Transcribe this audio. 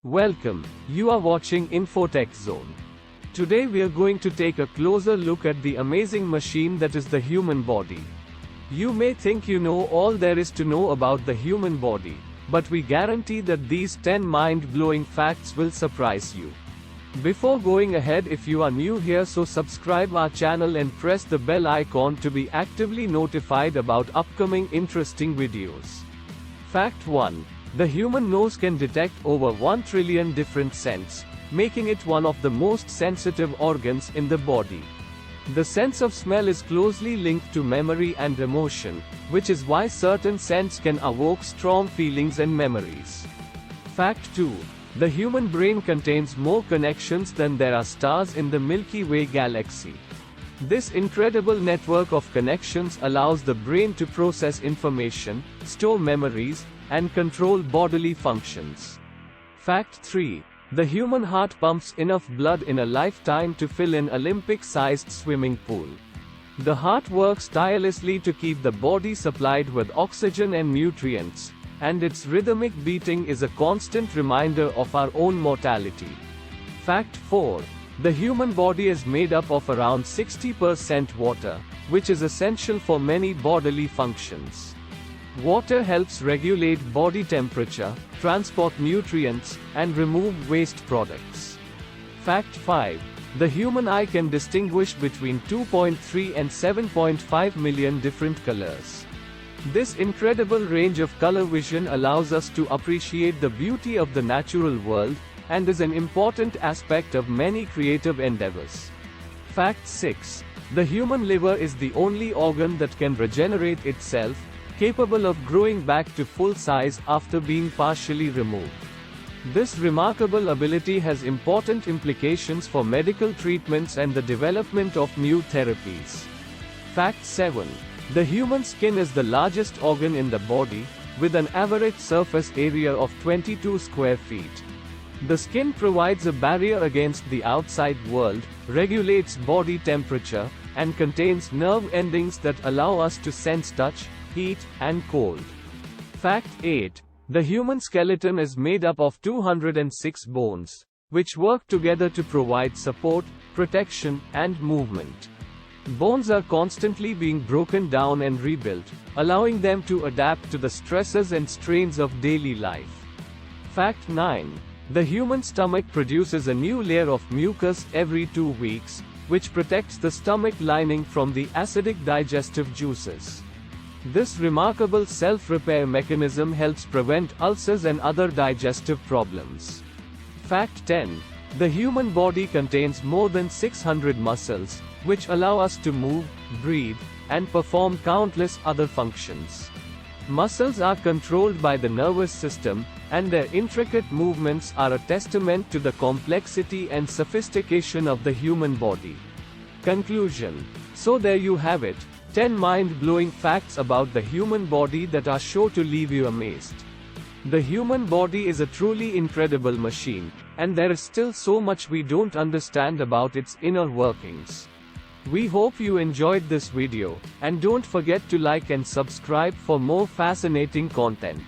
Welcome, you are watching Infotech Zone. Today we are going to take a closer look at the amazing machine that is the human body. You may think you know all there is to know about the human body, but we guarantee that these 10 mind-blowing facts will surprise you. Before going ahead, if you are new here, so subscribe our channel and press the bell icon to be actively notified about upcoming interesting videos. Fact 1. The human nose can detect over 1 trillion different scents, making it one of the most sensitive organs in the body. The sense of smell is closely linked to memory and emotion, which is why certain scents can evoke strong feelings and memories. Fact 2. The human brain contains more connections than there are stars in the Milky Way galaxy. This incredible network of connections allows the brain to process information, store memories, and control bodily functions. Fact 3. The human heart pumps enough blood in a lifetime to fill an Olympic-sized swimming pool. The heart works tirelessly to keep the body supplied with oxygen and nutrients, and its rhythmic beating is a constant reminder of our own mortality. Fact 4. The human body is made up of around 60% water, which is essential for many bodily functions. Water helps regulate body temperature, transport nutrients, and remove waste products. Fact 5. The human eye can distinguish between 2.3 and 7.5 million different colors. This incredible range of color vision allows us to appreciate the beauty of the natural world, and is an important aspect of many creative endeavors. Fact 6. The human liver is the only organ that can regenerate itself, capable of growing back to full size after being partially removed. This remarkable ability has important implications for medical treatments and the development of new therapies. Fact 7. The human skin is the largest organ in the body, with an average surface area of 22 square feet. The skin provides a barrier against the outside world, regulates body temperature, and contains nerve endings that allow us to sense touch, heat, and cold. Fact 8. The human skeleton is made up of 206 bones, which work together to provide support, protection, and movement. Bones are constantly being broken down and rebuilt, allowing them to adapt to the stresses and strains of daily life. Fact 9. The human stomach produces a new layer of mucus every 2 weeks, which protects the stomach lining from the acidic digestive juices. This remarkable self-repair mechanism helps prevent ulcers and other digestive problems. Fact 10. The human body contains more than 600 muscles, which allow us to move, breathe, and perform countless other functions. Muscles are controlled by the nervous system, and their intricate movements are a testament to the complexity and sophistication of the human body. Conclusion. So there you have it, 10 mind-blowing facts about the human body that are sure to leave you amazed. The human body is a truly incredible machine, and there is still so much we don't understand about its inner workings. We hope you enjoyed this video, and don't forget to like and subscribe for more fascinating content.